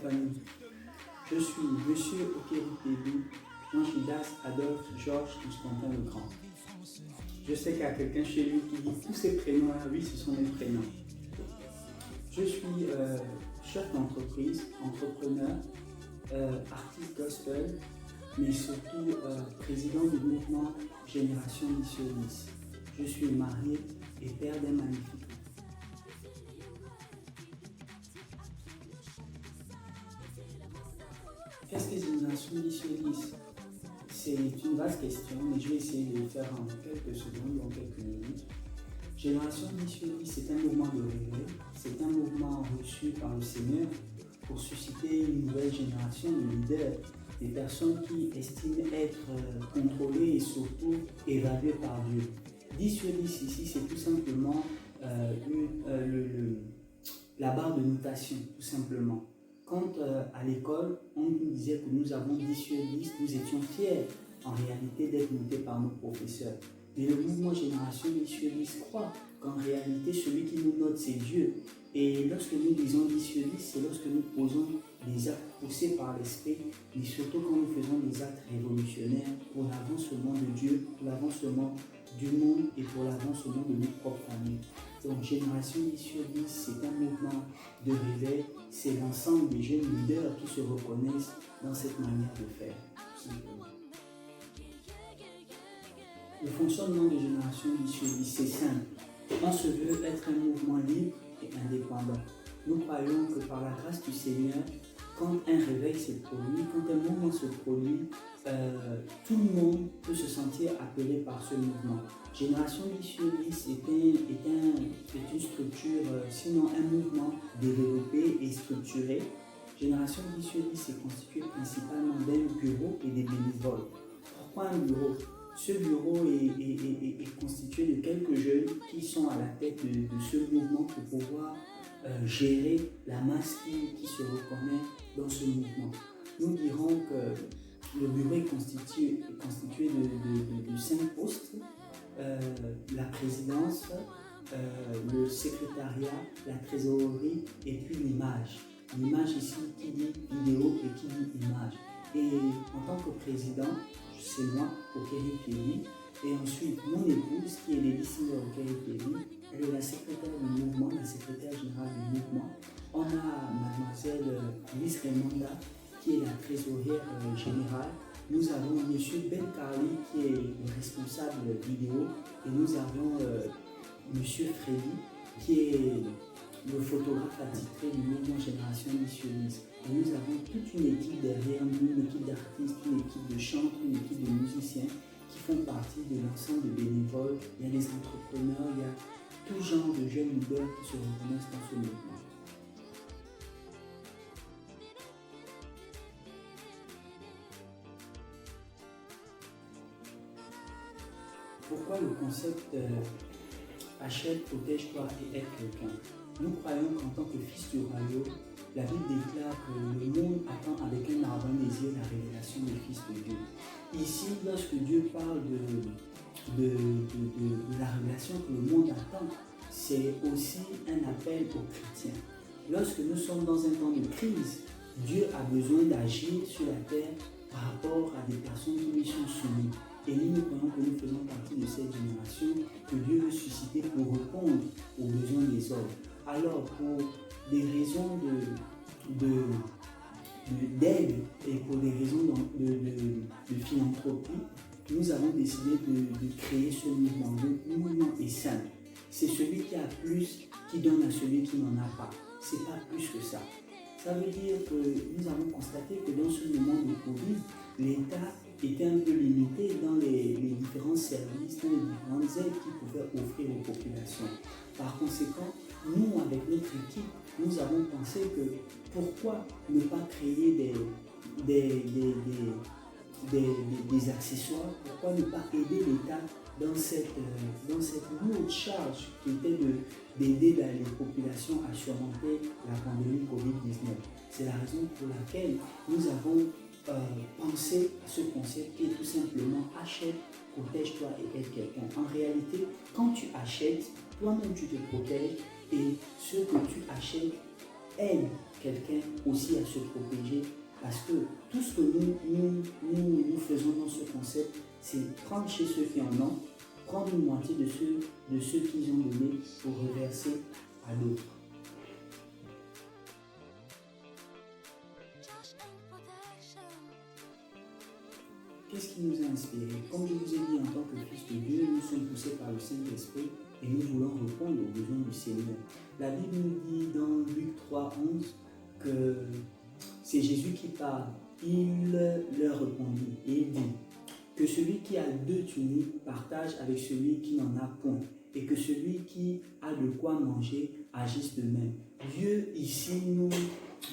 famille. Je suis Monsieur Okeri Jean-Gildas Adolphe Georges Constantin le Grand. Je sais qu'il y a quelqu'un chez lui qui dit tous ces prénoms-là, oui, ce sont mes prénoms. Je suis chef d'entreprise, entrepreneur, artiste gospel, mais surtout président du mouvement Génération Missionnis. Je suis marié et père d'un magnifique. Qu'est-ce que Génération Missionnis? C'est une vaste question, mais je vais essayer de le faire en quelques secondes, en quelques minutes. Génération Missionnis, c'est un mouvement de réveil, c'est un mouvement reçu par le Seigneur pour susciter une nouvelle génération de leaders, des personnes qui estiment être contrôlées et surtout évaluées par Dieu. 10 sur 10 ici, c'est tout simplement la barre de notation, tout simplement. Quand à l'école, on nous disait que nous avons 10 sur 10, nous étions fiers en réalité d'être notés par nos professeurs. Mais le mouvement Génération Missionnis croit qu'en réalité, celui qui nous note, c'est Dieu. Et lorsque nous disons 10 sur 10, c'est lorsque nous posons des actes poussés par l'Esprit, mais surtout quand nous faisons des actes révolutionnaires pour l'avancement de Dieu, pour l'avancement du monde et pour l'avancement de nos propres familles. Donc Génération 10 sur 10, c'est un mouvement de réveil, c'est l'ensemble des jeunes leaders qui se reconnaissent dans cette manière de faire. Le fonctionnement de Génération 10 sur 10, c'est simple. On se veut être un mouvement libre et indépendant. Nous croyons que par la grâce du Seigneur, quand un réveil se produit, quand un mouvement se produit, tout le monde peut se sentir appelé par ce mouvement. Génération 10 sur 10 est une structure, sinon un mouvement développé et structuré. Génération 10 sur 10 est constituée principalement d'un bureau et des bénévoles. Pourquoi un bureau? Ce bureau est constitué de quelques jeunes qui sont à la tête de ce mouvement pour pouvoir gérer la masse qui se reconnaît dans ce mouvement. Nous dirons que le bureau est constitué de 5 postes, la présidence, le secrétariat, la trésorerie et puis l'image. L'image ici qui dit vidéo et qui dit image. Et en tant que président, c'est moi, Okeri Kelly, et ensuite mon épouse qui est Lady Okeri Kelly, elle est la secrétaire du mouvement, la secrétaire générale du mouvement. On a mademoiselle Miss Raymonda qui est la trésorière générale. Nous avons monsieur Ben Carly qui est le responsable vidéo et nous avons monsieur Freddy qui est le photographe attitré du mouvement Génération Missionnis. Et nous avons toute une équipe derrière nous, une équipe d'artistes, une équipe de chanteurs, une équipe de musiciens qui font partie de l'ensemble des bénévoles. Il y a des entrepreneurs, il y a tout genre de jeunes leaders qui se reconnaissent dans ce mouvement. Pourquoi le concept achète, protège-toi et aide quelqu'un? Nous croyons qu'en tant que fils du royaume, la Bible déclare que le monde attend avec un ardent désir la révélation du Fils de Dieu. Ici, lorsque Dieu parle de la révélation que le monde attend, c'est aussi un appel aux chrétiens. Lorsque nous sommes dans un temps de crise, Dieu a besoin d'agir sur la terre par rapport à des personnes qui lui sont soumises. Et nous croyons que nous faisons partie de cette génération que Dieu veut susciter pour répondre aux besoins des hommes. Alors, pour des raisons d'aide et pour des raisons de philanthropie, nous avons décidé de créer ce mouvement. Le mouvement est simple. C'est celui qui a plus qui donne à celui qui n'en a pas. C'est pas plus que ça. Ça veut dire que nous avons constaté que dans ce moment de Covid, l'État était un peu limité dans les différents services, dans les différentes aides qu'il pouvait offrir aux populations. Par conséquent, nous, avec notre équipe, nous avons pensé que pourquoi ne pas créer des accessoires, pourquoi ne pas aider l'État dans cette lourde charge qui était d'aider les populations à surmonter la pandémie Covid-19. C'est la raison pour laquelle nous avons pensé à ce concept qui est tout simplement achète, protège-toi et aide quelqu'un. En réalité, quand tu achètes, toi-même tu te protèges et ce que tu achètes aide quelqu'un aussi à se protéger. Parce que tout ce que nous faisons dans ce concept, c'est prendre chez ceux qui en ont, prendre une moitié de ceux qu'ils ont donné pour reverser à d'autres. Qu'est-ce qui nous a inspiré? Comme je vous ai dit, en tant que fils de Dieu, nous sommes poussés par le Saint-Esprit et nous voulons répondre aux besoins du Seigneur. La Bible nous dit dans Luc 3, 11 que c'est Jésus qui parle. Il leur répondit et il dit que celui qui a 2 tuniques partage avec celui qui n'en a point et que celui qui a de quoi manger agisse de même. Dieu ici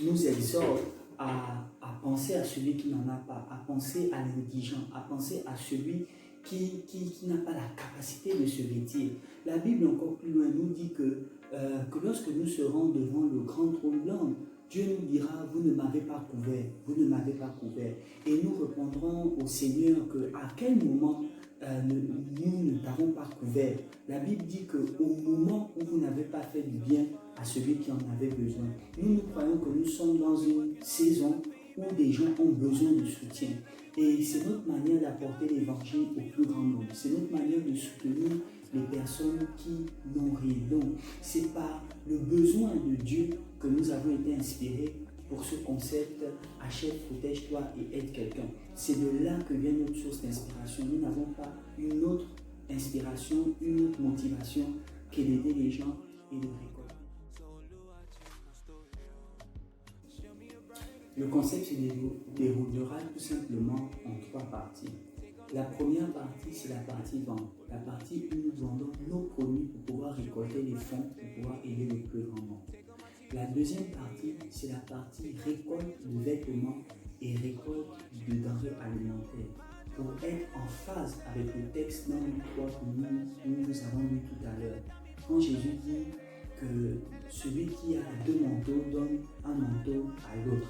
nous exhorte à penser à celui qui n'en a pas, à penser à l'indigent, à penser à celui qui n'a pas la capacité de se vêtir. La Bible encore plus loin nous dit que lorsque nous serons devant le grand trône blanc, Dieu nous dira, vous ne m'avez pas couvert, vous ne m'avez pas couvert. Et nous répondrons au Seigneur qu'à quel moment nous ne t'avons pas couvert. La Bible dit qu'au moment où vous n'avez pas fait du bien à celui qui en avait besoin, nous croyons que nous sommes dans une saison où des gens ont besoin de soutien. Et c'est notre manière d'apporter l'évangile au plus grand nombre. C'est notre manière de soutenir les personnes qui n'ont rien. Donc, c'est par le besoin de Dieu que nous avons été inspirés pour ce concept « Achète, protège-toi et aide quelqu'un ». C'est de là que vient notre source d'inspiration. Nous n'avons pas une autre inspiration, une autre motivation que d'aider les gens et de récolter. Le concept se déroulera tout simplement en 3 parties. La première partie, c'est la partie vente. La partie où nous vendons nos produits pour pouvoir récolter les fonds, pour pouvoir aider le plus grand nombre. La deuxième partie, c'est la partie récolte de vêtements et récolte de denrées alimentaires. Pour être en phase avec le texte dans Luc 3 que nous avons lu tout à l'heure. Quand Jésus dit que celui qui a 2 manteaux donne un manteau à l'autre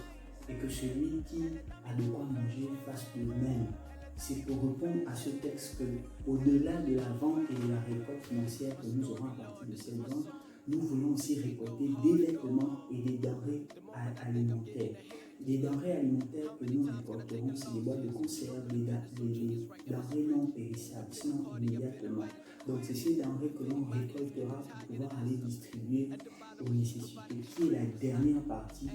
et que celui qui a de quoi manger fasse le même. C'est pour répondre à ce texte que, au-delà de la vente et de la récolte financière que nous aurons à partir de cette vente, nous voulons aussi récolter des vêtements et des denrées alimentaires. Les denrées alimentaires que nous récolterons, c'est des boîtes de conserve, des denrées non périssables, sinon immédiatement. Donc c'est ces denrées que l'on récoltera pour pouvoir aller distribuer aux nécessités, qui est la dernière partie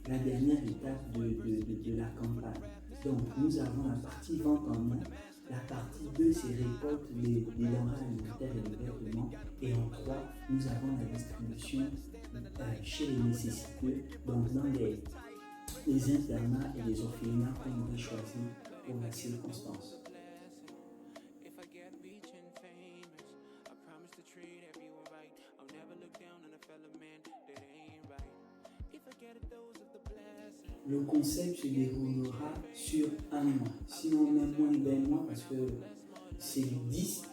la dernière étape de la campagne. Donc nous avons la partie vente en main, la partie 2 c'est récolte des denrées alimentaires et des vêtements, et en 3 nous avons la distribution chez les nécessiteux, donc dans les internats et les orphelinats qu'on aurait choisi pour la circonstance. Le concept se déroulera sur 1 mois, sinon même moins d'1 mois parce que c'est du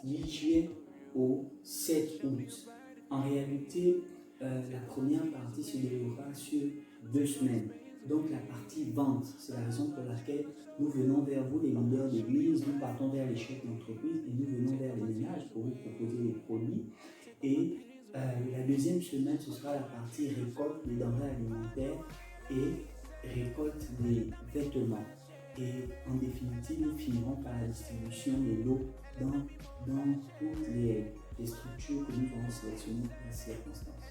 8 juillet au 7 août. En réalité, la première partie se déroulera sur 2 semaines. Donc la partie vente, c'est la raison pour laquelle nous venons vers vous, les leaders d'église, nous partons vers les chefs d'entreprise et nous venons vers les ménages pour vous proposer les produits. Et la deuxième semaine, ce sera la partie récolte des denrées alimentaires et récolte des vêtements. Et en définitive, nous finirons par la distribution des lots dans toutes les structures que nous aurons sélectionnées pour la circonstance.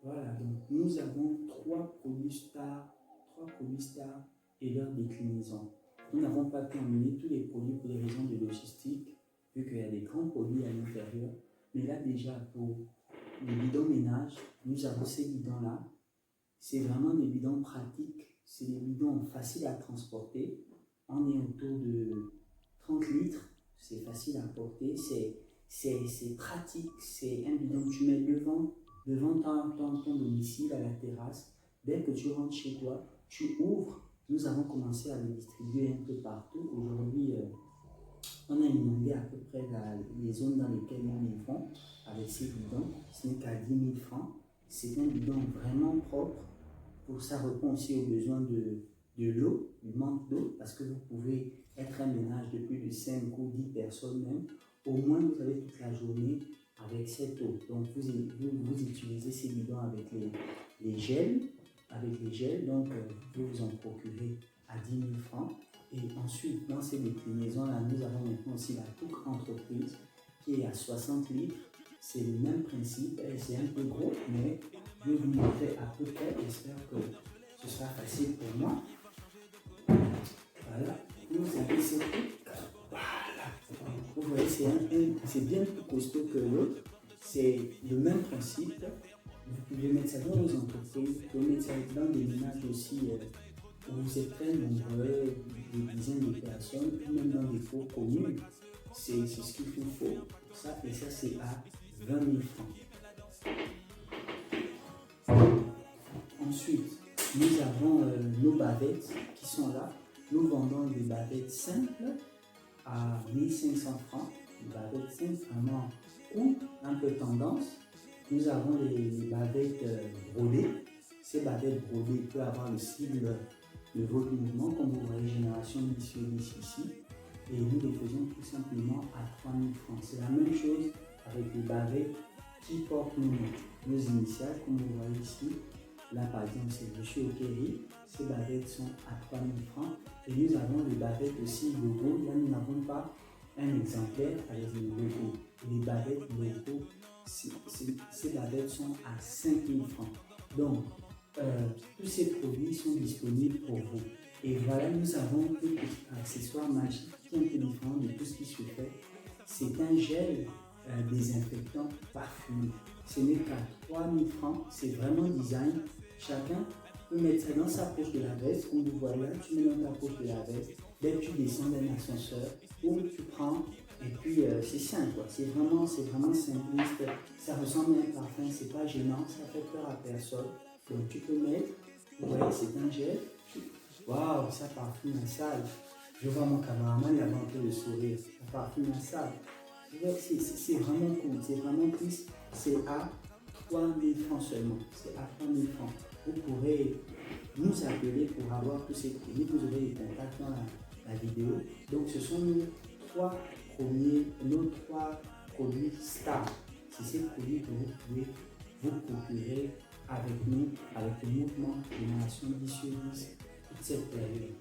Voilà, donc nous avons 3 produits stars et leur déclinaison. Nous n'avons pas pu emmener tous les produits pour des raisons de logistique, vu qu'il y a des grands produits à l'intérieur. Mais là déjà, pour les bidons ménage, nous avons ces bidons-là. C'est vraiment des bidons pratiques, c'est des bidons faciles à transporter. On est autour de 30 litres, c'est facile à porter, c'est pratique, c'est un bidon que tu mets devant ton domicile, à la terrasse. Dès que tu rentres chez toi, tu ouvres. Nous avons commencé à les distribuer un peu partout. Aujourd'hui, on a inondé à peu près les zones dans lesquelles nous livrons avec ces bidons. Ce n'est qu'à 10 000 francs. C'est un bidon vraiment propre. Pour ça répond aussi aux besoins de de l'eau, du manque d'eau, parce que vous pouvez être un ménage de plus de 5 ou 10 personnes même. Au moins, vous avez toute la journée avec cette eau. Donc, vous utilisez ces bidons avec les gels. Donc, vous pouvez vous en procurer à 10 000 francs. Et ensuite, dans ces déclinaisons-là, nous avons maintenant aussi la Touque entreprise qui est à 60 litres. C'est le même principe, c'est un peu gros, mais je vais vous montrer à peu près. J'espère que ce sera facile pour moi. Voilà, vous avez cette Touque. Voilà. Vous voyez, c'est bien plus costaud que l'autre. C'est le même principe. Vous pouvez mettre ça dans vos entreprises, vous pouvez mettre ça dans des ménages aussi où vous êtes très nombreux, des dizaines de personnes, ou même dans des cours communes. C'est ce qu'il vous faut. Ça, et ça, c'est à 20 000 francs. Ensuite, nous avons nos bavettes qui sont là. Nous vendons des bavettes simples à 1500 francs. Des bavettes simples vraiment cool, un peu tendance. Nous avons les bavettes brodées. Ces bavettes brodées peuvent avoir le style de votre mouvement, comme vous voyez, Génération 10 sur 10 ici. Et nous les faisons tout simplement à 3 000 francs. C'est la même chose avec les bavettes qui portent nos initiales, comme vous voyez ici. Là, par exemple, c'est Monsieur Okeri. Ces bavettes sont à 3 000 francs. Et nous avons les bavettes aussi logo. Là, nous n'avons pas un exemplaire avec le logo. Les bavettes logo, ces bavettes sont à 5 000 francs. Donc, tous ces produits sont disponibles pour vous. Et voilà, nous avons un petit accessoire magique qui est un peu différent de tout ce qui se fait. C'est un gel désinfectant parfumé. Ce n'est qu'à 3 000 francs. C'est vraiment design. Chacun peut mettre ça dans sa poche de la veste. Comme vous voyez là, tu mets dans ta poche de la veste. Dès que tu descends d'un ascenseur, ou tu prends. Et puis c'est simple, c'est vraiment simpliste. Ça ressemble à un parfum, c'est pas gênant, ça fait peur à personne. Donc tu peux mettre, vous voyez, c'est un gel. Waouh, ça parfume la salle. Je vois mon cameraman, il a un peu de sourire. Ça parfume la salle. C'est vraiment cool, c'est vraiment triste. C'est à 3 000 francs seulement. C'est à 3 000 francs. Vous pourrez nous appeler pour avoir tous ces produits. Vous aurez les contacts dans la vidéo. Donc ce sont nos 3 produits stars. C'est ces produits que vous pouvez vous procurer avec nous, avec le mouvement Génération 10 sur 10, toute cette période.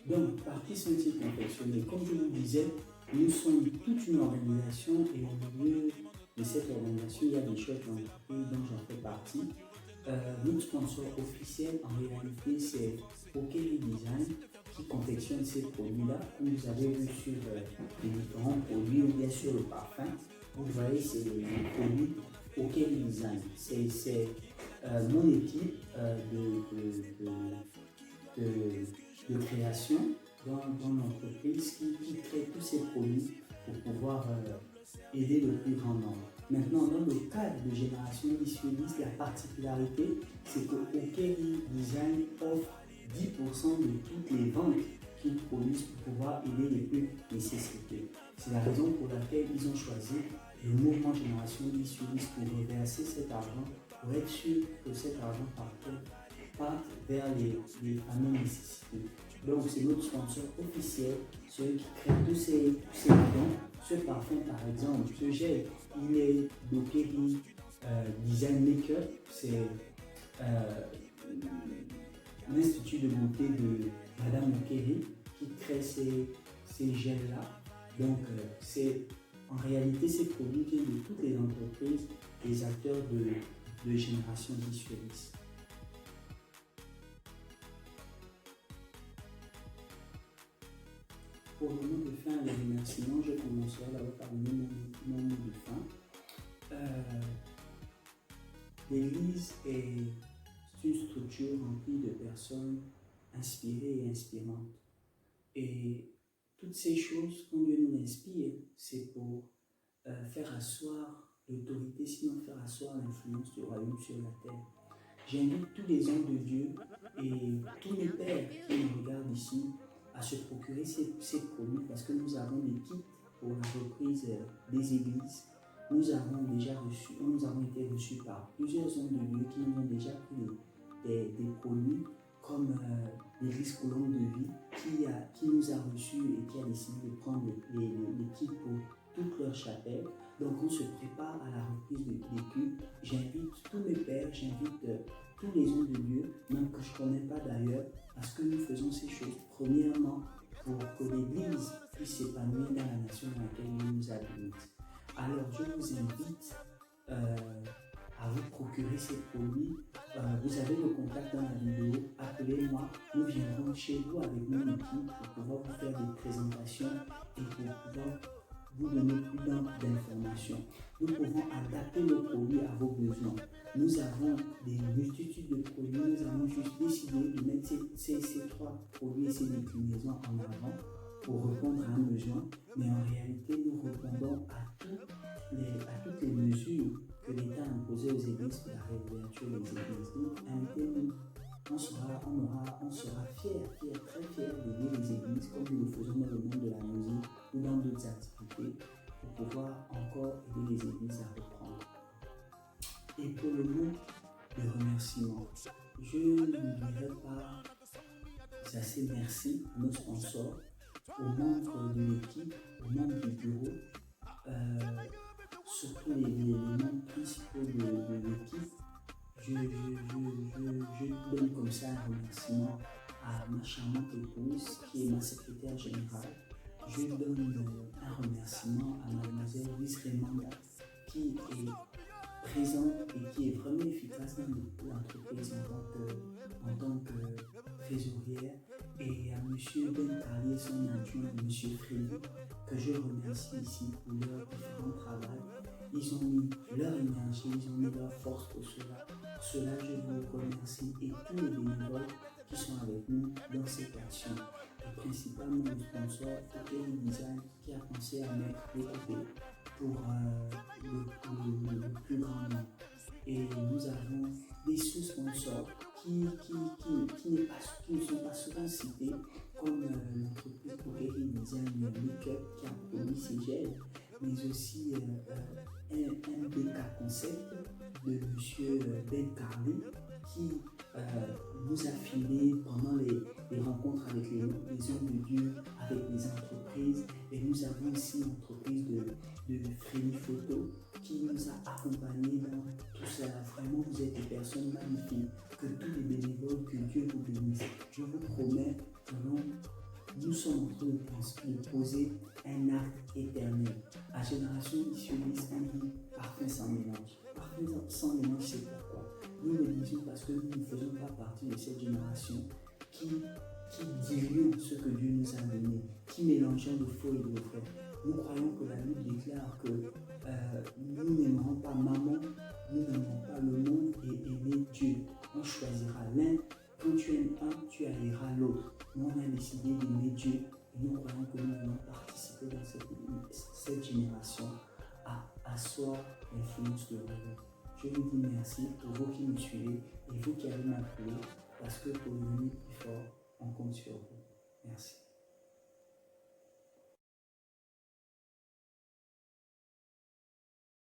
Donc, par qui sont-ils confectionnés? Comme je vous disais, nous sommes toute une organisation et au milieu de cette organisation, il y a des chefs d'entreprise dont j'en fais partie. Notre sponsor officiel, en réalité, c'est Okeri Design qui confectionne ces produits-là. Comme vous avez vu sur les différents produits ou bien sur le parfum, vous voyez, c'est les produits Okeri Design. C'est mon équipe de création dans l'entreprise qui crée tous ces produits pour pouvoir aider le plus grand nombre. Maintenant, dans le cadre de Génération 10 sur 10, la particularité, c'est que Okeri Design offre 10% de toutes les ventes qu'ils produisent pour pouvoir aider les plus nécessités. C'est la raison pour laquelle ils ont choisi le mouvement Génération 10 sur 10 pour reverser cet argent, pour être sûr que cet argent parte vers les familles nécessitées. Donc, c'est notre sponsor officiel, celui qui crée tous ces bidons. Ce parfum, par exemple, ce gel, il est d'Okeri Design Maker. C'est l'institut de beauté de Madame Okeri qui crée ces gels-là. Donc, en réalité, ces produits viennent de toutes les entreprises, les acteurs de Génération 10 sur 10. Pour le mot de fin et les remerciements, je commencerai d'abord par mon mot de fin. L'Église est une structure remplie de personnes inspirées et inspirantes. Et toutes ces choses qu'on Dieu nous inspire, c'est pour faire asseoir l'autorité, sinon faire asseoir l'influence du royaume sur la terre. J'invite tous les hommes de Dieu et tous les pères qui nous regardent ici à se procurer ces produits parce que nous avons des kits pour la reprise des églises. nous avons été reçus par plusieurs hommes de Dieu qui nous ont déjà pris des produits comme l'Église Colombe de Vie qui nous a reçus et qui a décidé de prendre les kits pour toute leur chapelle. Donc on se prépare à la reprise des cultes. J'invite tous mes pères, j'invite tous les hommes de Dieu, même que je ne connais pas d'ailleurs, parce que nous faisons ces choses premièrement pour que l'Église puisse s'épanouir dans la nation dans laquelle Dieu nous a bénis. Alors je vous invite à vous procurer ces produits. Vous avez le contact dans la vidéo, appelez-moi, nous viendrons chez vous avec mon équipe pour pouvoir vous faire des présentations et pour pouvoir vous donner plus d'informations. Nous pouvons adapter nos produits à vos besoins. Nous avons des multitudes de produits, nous avons juste décidé de mettre ces 3 produits et ces déclinaisons en avant pour répondre à un besoin, mais en réalité nous répondons à toutes les mesures que l'État a imposées aux églises pour la réouverture des églises. Donc invitez-nous, on sera fiers, très fiers d'aider les églises comme nous le faisons dans le monde de la musique ou dans d'autres activités pour pouvoir encore aider les églises à reprendre. Et pour le mot de remerciement, je ne dirai pas assez merci à nos sponsors, aux membres de l'équipe, aux membres du bureau, surtout les membres principaux de l'équipe. Je donne comme ça un remerciement à ma charmante épouse qui est ma secrétaire générale. Je donne un remerciement à mademoiselle Luis Raymanda qui est présente et qui est vraiment efficace dans l'entreprise en tant que trésorière, et à M. Ben Carlier, son adjoint, M. Frédéric, que je remercie ici pour leur différent travail. Ils ont mis leur énergie, ils ont mis leur force pour cela. Pour cela, je vous remercie et tous les bénévoles qui sont avec nous dans cette action. Et principalement le sponsor, Fokeli Design, qui a pensé à mettre les côtés pour le plus grand nombre. Et nous avons des sous-sponsors qui ne sont pas souvent cités, comme l'entreprise Fokeli Design Make-up qui a produit ces gels, mais aussi MBK Concept de M. Ben Carly qui nous a filmé pendant les rencontres avec les hommes de Dieu, avec les entreprises. Et nous avons aussi l'entreprise de Frédéric Photo qui nous a accompagnés dans tout cela. Vraiment, vous êtes des personnes magnifiques. Que tous les bénévoles, que Dieu vous bénisse. Je vous promets que nous sommes en train de poser un acte éternel. La génération issueliste a dit parfait sans mélange. Parfait sans mélange, c'est pourquoi. Nous le disons parce que nous ne faisons pas partie de cette génération qui dirions ce que Dieu nous a donné, qui mélangeons le faux et le vrai. Nous croyons que la Bible déclare que nous n'aimerons pas maman, nous n'aimerons pas le monde et aimer Dieu. On choisira l'un. Quand tu aimes un, tu haïras l'autre. Nous, on a décidé d'aimer Dieu et nous croyons que nous allons participer dans cette génération à asseoir l'influence de Dieu. Je vous dis merci pour vous qui me suivez et vous qui allez m'appeler, parce que pour devenir plus fort, on compte sur vous. Merci.